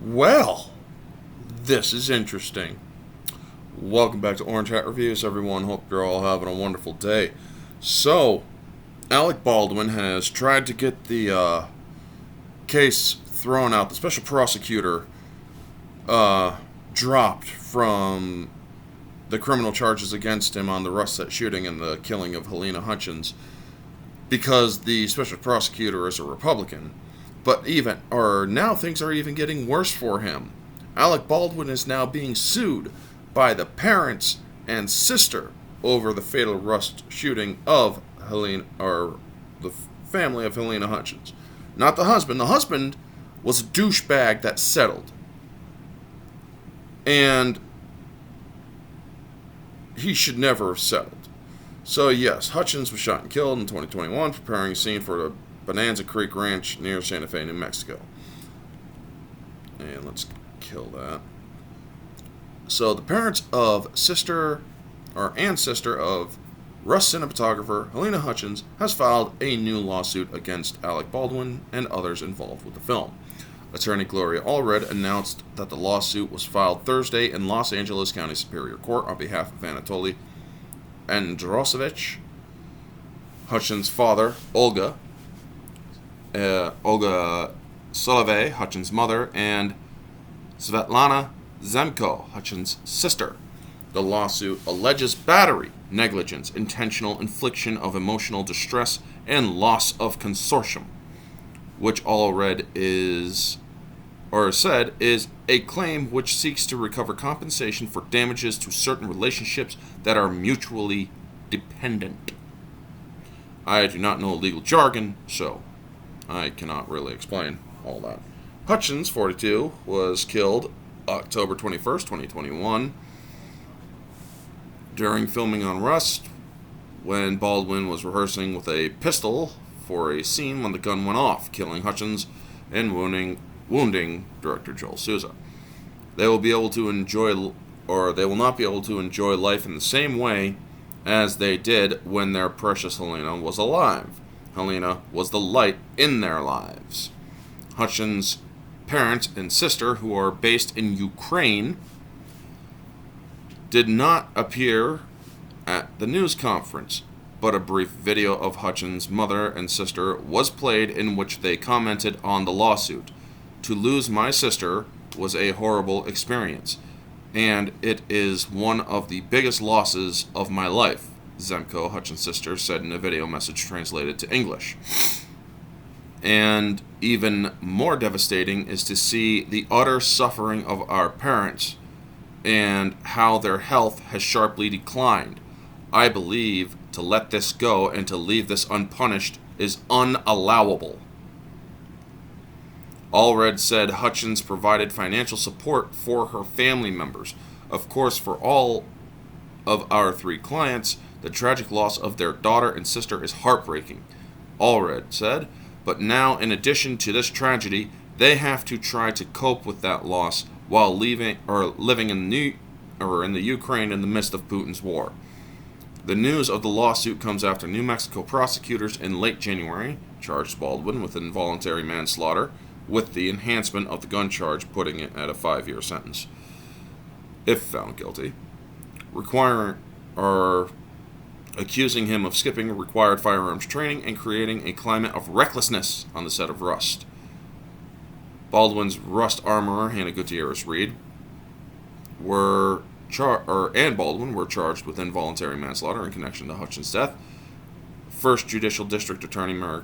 Well, this is interesting. Welcome back to Orange Hat Reviews, everyone. Hope you're all having a wonderful day. So, Alec Baldwin has tried to get the case thrown out. The special prosecutor dropped from the criminal charges against him on the Russet shooting and the killing of Helena Hutchins because the special prosecutor is a Republican. But now things are even getting worse for him. Alec Baldwin is now being sued by the parents and sister over the fatal Rust shooting of the family of Helena Hutchins. Not the husband. The husband was a douchebag that settled. And he should never have settled. So yes, Hutchins was shot and killed in 2021, preparing a scene for the Bonanza Creek Ranch near Santa Fe, New Mexico. And let's kill that. So the parents of sister of Rust cinematographer Helena Hutchins has filed a new lawsuit against Alec Baldwin and others involved with the film. Attorney Gloria Allred announced that the lawsuit was filed Thursday in Los Angeles County Superior Court on behalf of Anatoly Androsevich, Hutchins' father, Olga Solovey, Hutchins' mother, and Svetlana Zemko, Hutchins' sister. The lawsuit alleges battery, negligence, intentional infliction of emotional distress, and loss of consortium, which Allred said is a claim which seeks to recover compensation for damages to certain relationships that are mutually dependent. I do not know legal jargon, so I cannot really explain all that. Hutchins, 42, was killed October 21st, 2021, during filming on Rust, when Baldwin was rehearsing with a pistol for a scene when the gun went off, killing Hutchins and wounding director Joel Souza. They will not be able to enjoy life in the same way as they did when their precious Helena was alive. Helena was the light in their lives. Hutchins' parents and sister, who are based in Ukraine, did not appear at the news conference, but a brief video of Hutchins' mother and sister was played in which they commented on the lawsuit. To lose my sister was a horrible experience, and it is one of the biggest losses of my life, Zemko, Hutchins' sister, said in a video message translated to English. And even more devastating is to see the utter suffering of our parents and how their health has sharply declined. I believe to let this go and to leave this unpunished is unallowable. Allred said Hutchins provided financial support for her family members. Of course, for all of our three clients, the tragic loss of their daughter and sister is heartbreaking, Allred said. But now, in addition to this tragedy, they have to try to cope with that loss while living in the Ukraine in the midst of Putin's war. The news of the lawsuit comes after New Mexico prosecutors in late January charged Baldwin with involuntary manslaughter, with the enhancement of the gun charge putting it at a 5-year sentence, if found guilty, accusing him of skipping required firearms training and creating a climate of recklessness on the set of Rust. Baldwin's Rust armorer, Hannah Gutierrez Reed, and Baldwin were charged with involuntary manslaughter in connection to Hutchins' death. First Judicial District Attorney Mary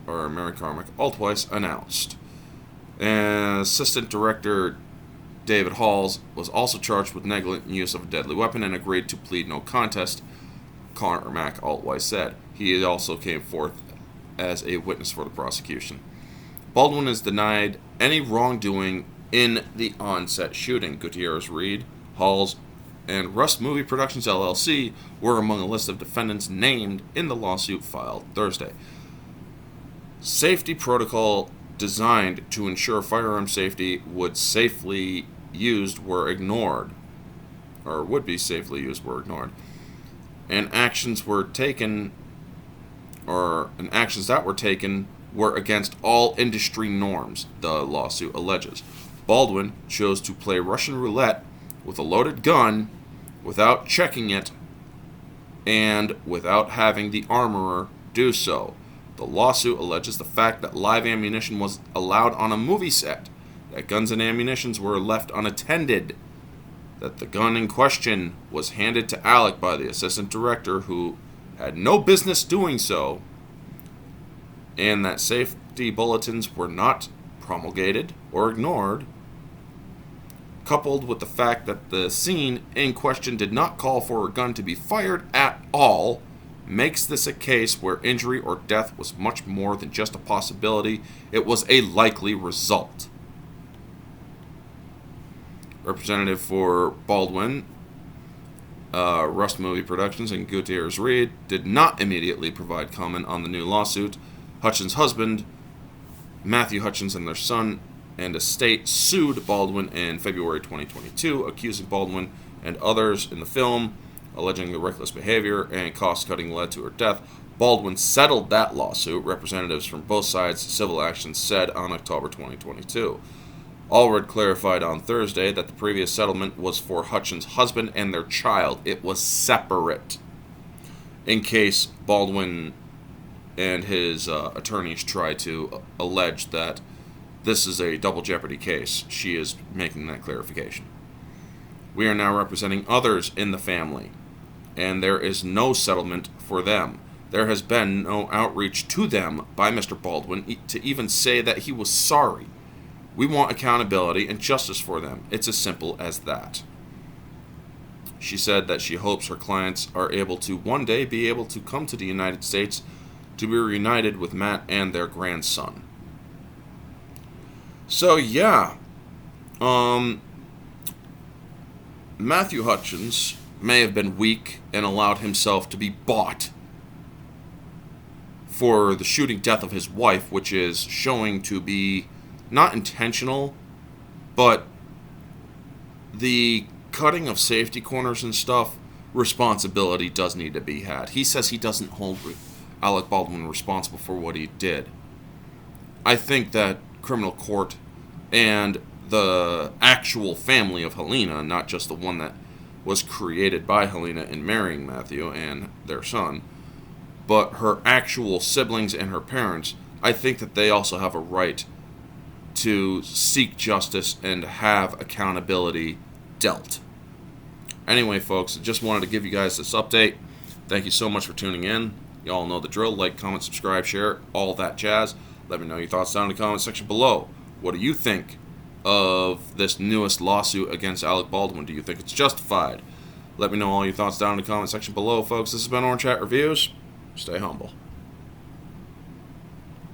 Carmack Altweiss announced. And Assistant Director David Halls was also charged with negligent use of a deadly weapon and agreed to plead no contest, Carmack Altweiss said. He also came forth as a witness for the prosecution. Baldwin has denied any wrongdoing in the on-set shooting. Gutierrez Reed, Halls, and Rust Movie Productions LLC were among a list of defendants named in the lawsuit filed Thursday. Safety protocol designed to ensure firearm safety would be safely used were ignored. And actions that were taken were against all industry norms, the lawsuit alleges. Baldwin chose to play Russian roulette with a loaded gun without checking it and without having the armorer do so. The lawsuit alleges the fact that live ammunition was allowed on a movie set, that guns and ammunitions were left unattended, that the gun in question was handed to Alec by the assistant director who had no business doing so, and that safety bulletins were not promulgated or ignored, coupled with the fact that the scene in question did not call for a gun to be fired at all, makes this a case where injury or death was much more than just a possibility. It was a likely result. Representative for Baldwin, Rust Movie Productions, and Gutierrez Reed did not immediately provide comment on the new lawsuit. Hutchins' husband, Matthew Hutchins, and their son and estate sued Baldwin in February 2022, accusing Baldwin and others in the film, alleging the reckless behavior and cost-cutting led to her death. Baldwin settled that lawsuit, representatives from both sides' civil actions said on October 2022. Allred clarified on Thursday that the previous settlement was for Hutchins' husband and their child. It was separate, in case Baldwin and his attorneys try to allege that this is a double jeopardy case. She is making that clarification. We are now representing others in the family, and there is no settlement for them. There has been no outreach to them by Mr. Baldwin to even say that he was sorry. We want accountability and justice for them. It's as simple as that. She said that she hopes her clients are able to one day be able to come to the United States to be reunited with Matt and their grandson. So yeah, Matthew Hutchins may have been weak and allowed himself to be bought for the shooting death of his wife, which is showing to be not intentional, but the cutting of safety corners and stuff, responsibility does need to be had. He says he doesn't hold Alec Baldwin responsible for what he did. I think that criminal court and the actual family of Helena, not just the one that was created by Helena in marrying Matthew and their son, but her actual siblings and her parents, I think that they also have a right to seek justice and have accountability dealt. Anyway, folks, I just wanted to give you guys this update. Thank you so much for tuning in. You all know the drill. Like, comment, subscribe, share, all that jazz. Let me know your thoughts down in the comment section below. What do you think of this newest lawsuit against Alec Baldwin? Do you think it's justified? Let me know all your thoughts down in the comment section below, folks. This has been Orange Hat Reviews. Stay humble.